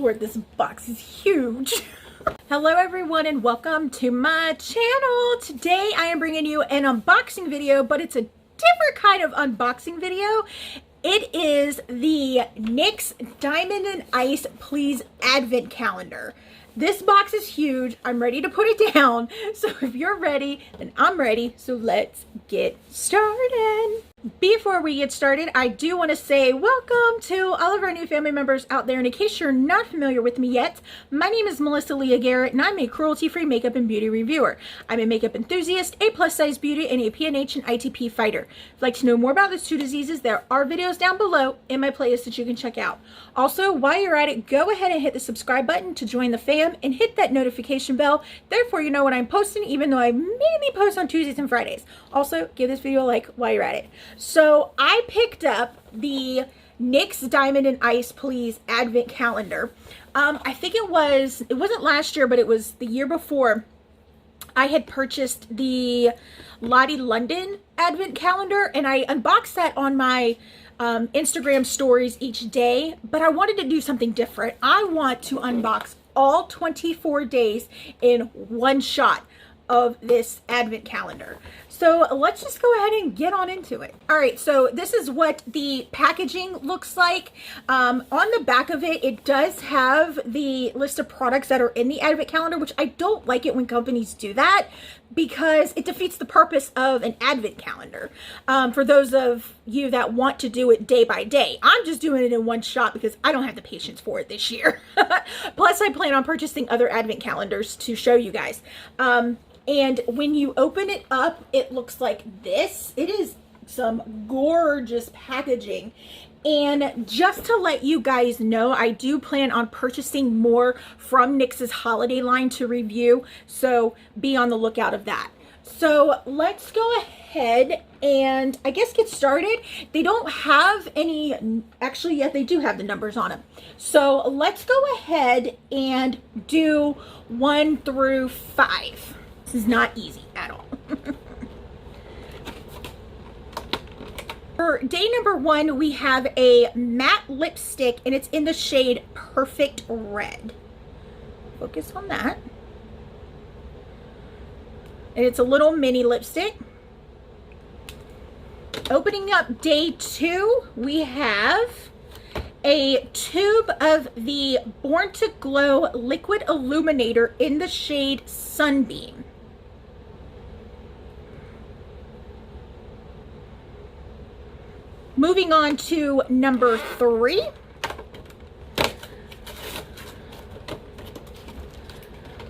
Lord, this box is huge. Hello everyone and welcome to my channel. Today I am bringing you an unboxing video, but it's a different kind of unboxing video. It is the NYX Diamond and Ice Please Advent Calendar. This box is huge. I'm ready to put it down. So if you're ready, then I'm ready. So let's get started. Before we get started, I do want to say welcome to all of our new family members out there. And in case you're not familiar with me yet, my name is Leah Garrett and I'm a cruelty-free makeup and beauty reviewer. I'm a makeup enthusiast, a plus-size beauty, and a PNH and ITP fighter. If you'd like to know more about those two diseases, there are videos down below in my playlist that you can check out. Also, while you're at it, go ahead and hit the subscribe button to join the fam and hit that notification bell. Therefore, you know when I'm posting, even though I mainly post on Tuesdays and Fridays. Also, give this video a like while you're at it. So I picked up the NYX Diamond and Ice Please Advent Calendar. I think it wasn't last year, but it was the year before. I had purchased the Lottie London Advent Calendar and I unboxed that on my Instagram stories each day, but I wanted to do something different. I want to unbox all 24 days in one shot of this Advent calendar. So let's just go ahead and get on into it. All right, so this is what the packaging looks like. On the back of it, it does have the list of products that are in the Advent calendar, which I don't like it when companies do that because it defeats the purpose of an Advent calendar. For those of you that want to do it day by day, I'm just doing it in one shot because I don't have the patience for it this year. Plus, I plan on purchasing other Advent calendars to show you guys. And when you open it up, it looks like this. It is some gorgeous packaging. And just to let you guys know, I do plan on purchasing more from NYX's holiday line to review. So be on the lookout of that. So let's go ahead and I guess get started. They don't have any, actually, yeah, they do have the numbers on them. So let's go ahead and do 1 through 5. This is not easy at all. For day number 1, we have a matte lipstick and it's in the shade Perfect Red. Focus on that. And it's a little mini lipstick. Opening up day 2, we have a tube of the Born to Glow Liquid Illuminator in the shade Sunbeam. Moving on to number 3.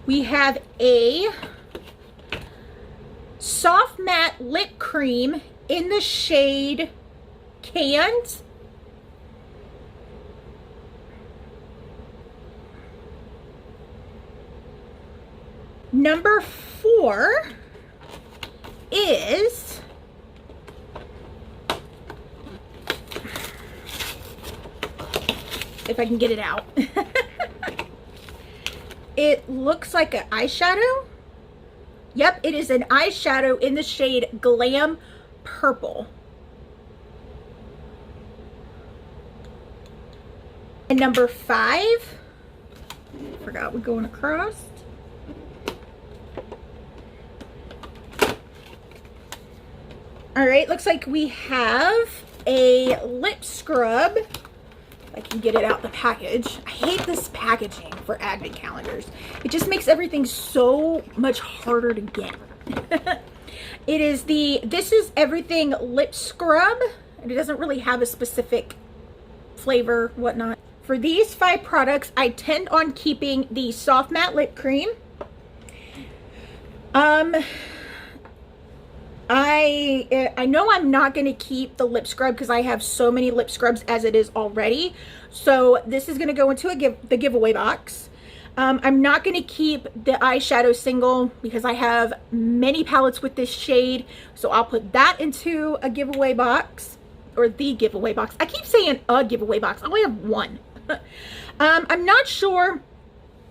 We have a soft matte lip cream in the shade Canned. Number 4 is if I can get it out. It looks like an eyeshadow. Yep, it is an eyeshadow in the shade Glam Purple. And number 5, forgot we're going across. All right, looks like we have a lip scrub. I can get it out the package. I hate this packaging for Advent calendars. It just makes everything so much harder to get. It is the This Is Everything lip scrub, and it doesn't really have a specific flavor, whatnot. For these 5 products, I tend on keeping the soft matte lip cream. I know I'm not going to keep the lip scrub because I have so many lip scrubs as it is already. So this is going to go into the giveaway box. I'm not going to keep the eyeshadow single because I have many palettes with this shade. So I'll put that into a giveaway box, or the giveaway box. I keep saying a giveaway box. I only have one. I'm not sure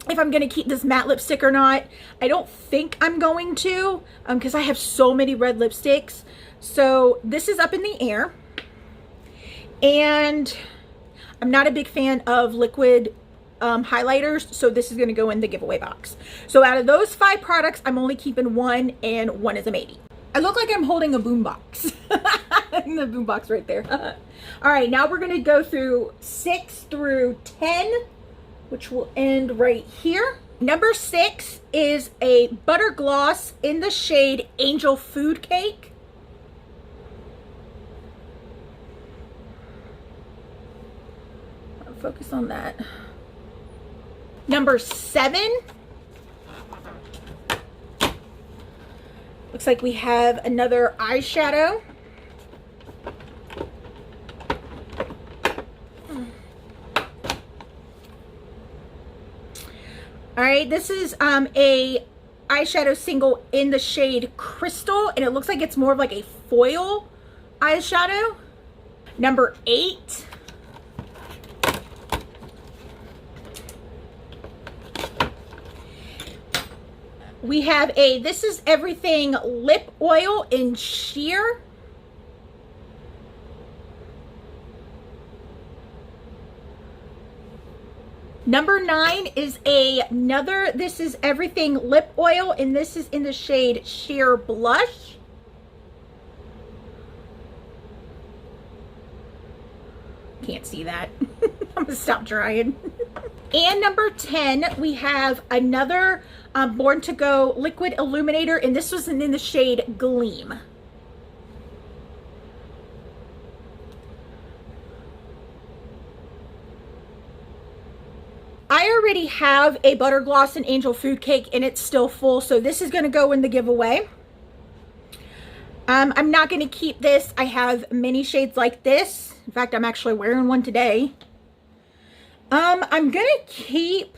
if I'm going to keep this matte lipstick or not. I don't think I'm going to because I have so many red lipsticks. So this is up in the air. And I'm not a big fan of liquid highlighters, so this is going to go in the giveaway box. So out of those 5 products, I'm only keeping 1, and 1 is a maybe. I look like I'm holding a boombox. The boombox right there. All right, now we're going to go through 6 through 10, which will end right here. Number 6 is a butter gloss in the shade Angel Food Cake. I'll focus on that. Number 7. Looks like we have another eyeshadow. All right, this is a eyeshadow single in the shade Crystal, and it looks like it's more of like a foil eyeshadow. Number 8. We have a This Is Everything lip oil in sheer. Number 9 is another This Is Everything lip oil, and this is in the shade Sheer Blush. Can't see that. I'm gonna stop trying. And number 10, we have another Born to Go liquid illuminator, and this was in the shade Gleam. I already have a butter gloss and Angel Food Cake, and it's still full, so this is going to go in the giveaway. I'm not going to keep this. I have many shades like this. In fact, I'm actually wearing one today. I'm going to keep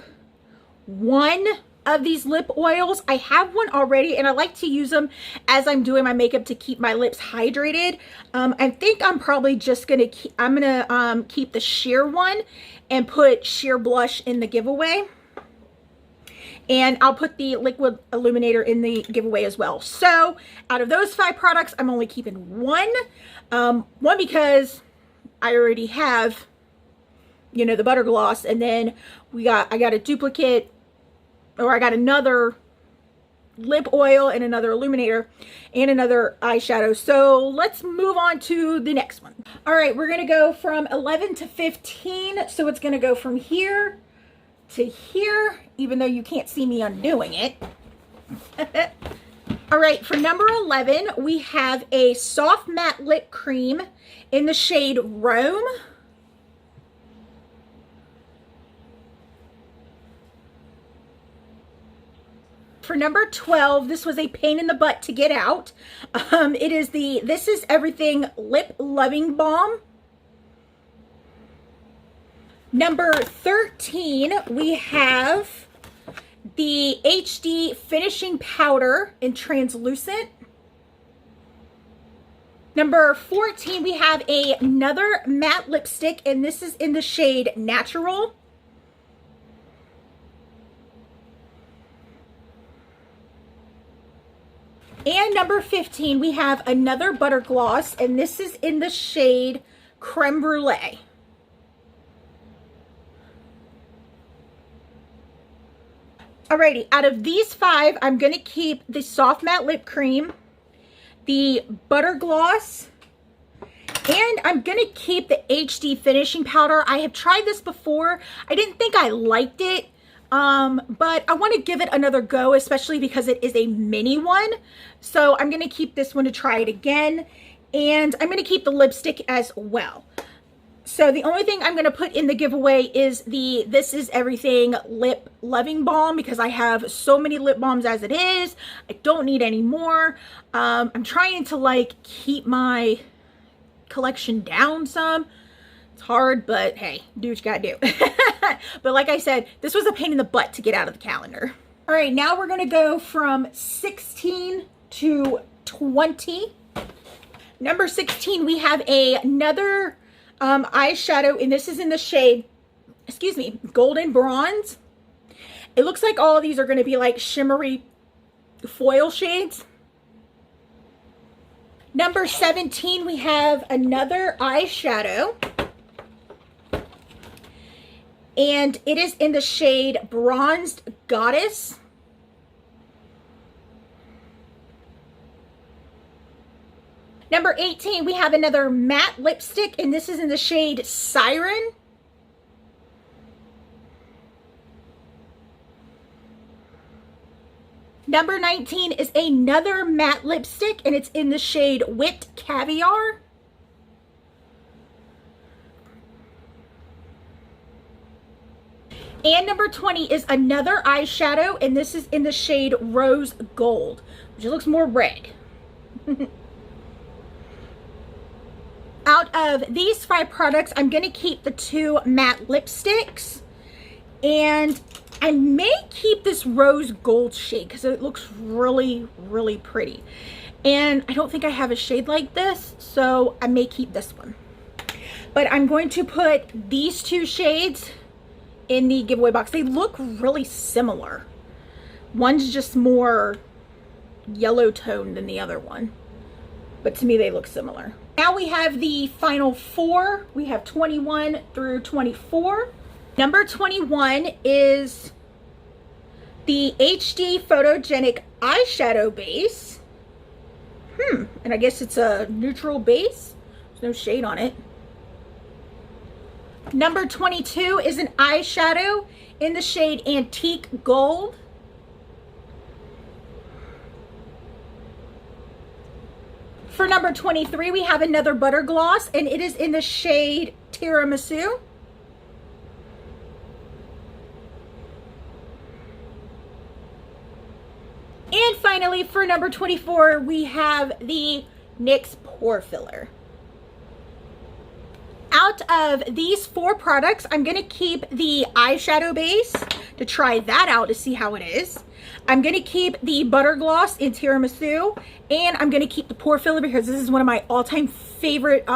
1 of these lip oils. I have one already, and I like to use them as I'm doing my makeup to keep my lips hydrated. I think I'm probably just going to keep the sheer one and put sheer blush in the giveaway. And I'll put the liquid illuminator in the giveaway as well. So out of those 5 products, I'm only keeping 1. One because I already have, you know, the butter gloss, and then I got a duplicate, or I got another lip oil and another illuminator and another eyeshadow. So let's move on to the next one. All right, we're gonna go from 11 to 15. So it's gonna go from here to here, even though you can't see me undoing it. All right, for number 11, we have a soft matte lip cream in the shade Rome. For number 12, this was a pain in the butt to get out. It is the This Is Everything Lip Loving Balm. Number 13, we have the HD Finishing Powder in Translucent. Number 14, we have another matte lipstick, and this is in the shade Natural. And number 15, we have another butter gloss, and this is in the shade Creme Brulee. Alrighty, out of these 5, I'm going to keep the soft matte lip cream, the butter gloss, and I'm going to keep the HD finishing powder. I have tried this before. I didn't think I liked it. But I want to give it another go, especially because it is a mini one. So I'm going to keep this one to try it again. And I'm going to keep the lipstick as well. So the only thing I'm going to put in the giveaway is the This Is Everything Lip Loving Balm, because I have so many lip balms as it is. I don't need any more. I'm trying to like keep my collection down some. It's hard, but hey, do what you gotta do. But like I said, this was a pain in the butt to get out of the calendar. All right, now we're gonna go from 16 to 20. Number 16, we have another eyeshadow, and this is in the shade, excuse me, Golden Bronze. It looks like all of these are gonna be like shimmery foil shades. Number 17, we have another eyeshadow. and it is in the shade Bronzed Goddess. Number 18, we have another matte lipstick, and this is in the shade Siren. Number 19 is another matte lipstick, and it's in the shade Whipped Caviar. And number 20 is another eyeshadow, and this is in the shade Rose Gold, which looks more red. Out of these 5 products, I'm going to keep the 2 matte lipsticks, and I may keep this Rose Gold shade because it looks really, really pretty. And I don't think I have a shade like this, so I may keep this one. But I'm going to put these 2 shades in the giveaway box. They look really similar. One's just more yellow toned than the other one, but to me they look similar. Now we have the final 4. We have 21 through 24. Number 21 is the HD Photogenic Eyeshadow Base. And I guess it's a neutral base. There's no shade on it. Number 22 is an eyeshadow in the shade Antique Gold. For number 23, we have another butter gloss, and it is in the shade Tiramisu. And finally, for number 24, we have the NYX Pore Filler. Out of these 4 products, I'm going to keep the eyeshadow base to try that out to see how it is. I'm going to keep the butter gloss in Tiramisu, and I'm going to keep the pore filler because this is one of my all-time favorite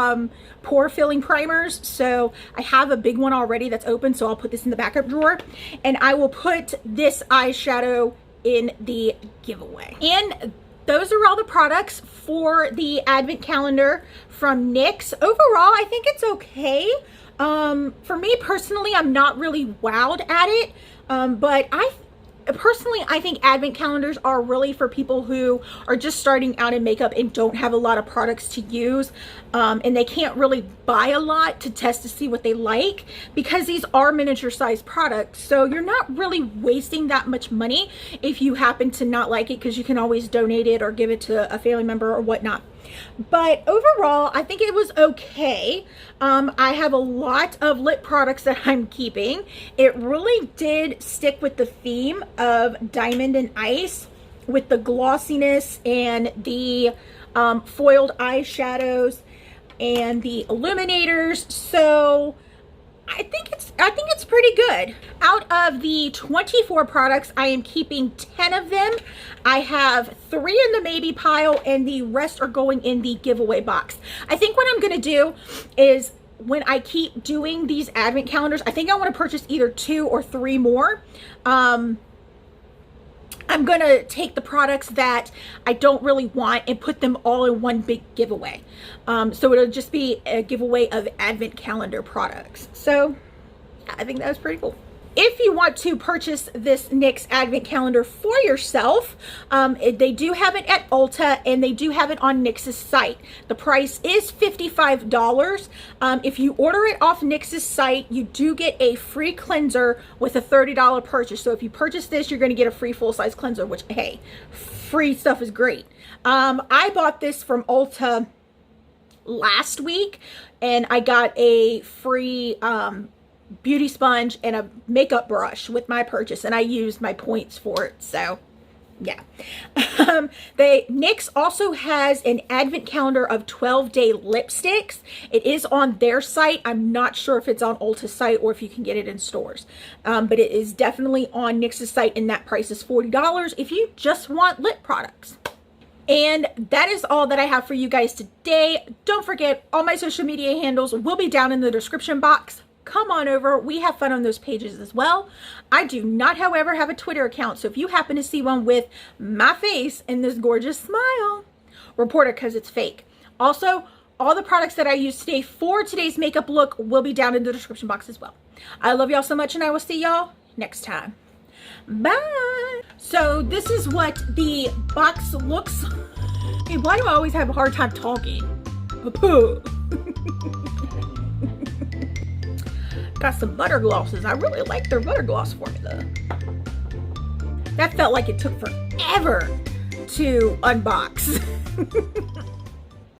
pore filling primers. So I have a big one already that's open, so I'll put this in the backup drawer, and I will put this eyeshadow in the giveaway. And those are all the products for the advent calendar from NYX. Overall, I think it's okay. For me personally, I'm not really wowed at it, but I think advent calendars are really for people who are just starting out in makeup and don't have a lot of products to use, and they can't really buy a lot to test to see what they like, because these are miniature sized products. So you're not really wasting that much money if you happen to not like it, because you can always donate it or give it to a family member or whatnot. But overall, I think it was okay. I have a lot of lip products that I'm keeping. It really did stick with the theme of Diamond and Ice, with the glossiness and the foiled eyeshadows and the illuminators. So I think it's pretty good. Out of the 24 products, I am keeping 10 of them. I have 3 in the maybe pile, and the rest are going in the giveaway box. I think what I'm going to do is, when I keep doing these advent calendars, I think I want to purchase either 2 or 3 more. I'm going to take the products that I don't really want and put them all in one big giveaway. So it'll just be a giveaway of advent calendar products. So I think that was pretty cool. If you want to purchase this NYX Advent Calendar for yourself, they do have it at Ulta, and they do have it on NYX's site. The price is $55. If you order it off NYX's site, you do get a free cleanser with a $30 purchase. So if you purchase this, you're going to get a free full-size cleanser, which, hey, free stuff is great. I bought this from Ulta last week, and I got a free beauty sponge and a makeup brush with my purchase, and I used my points for it. So yeah. NYX also has an advent calendar of 12-day lipsticks. It is on their site. I'm not sure if it's on Ulta's site or if you can get it in stores, but it is definitely on NYX's site, and that price is $40 if you just want lip products. And that is all that I have for you guys today. Don't forget, all my social media handles will be down in the description box. Come on over. We have fun on those pages as well. I do not, however, have a Twitter account, so if you happen to see one with my face and this gorgeous smile, report it, because it's fake. Also, all the products that I used today for today's makeup look will be down in the description box as well. I love y'all so much, and I will see y'all next time. Bye. So this is what the box looks like. Hey, why do I always have a hard time talking? Got some butter glosses. I really like their butter gloss formula. That felt like it took forever to unbox.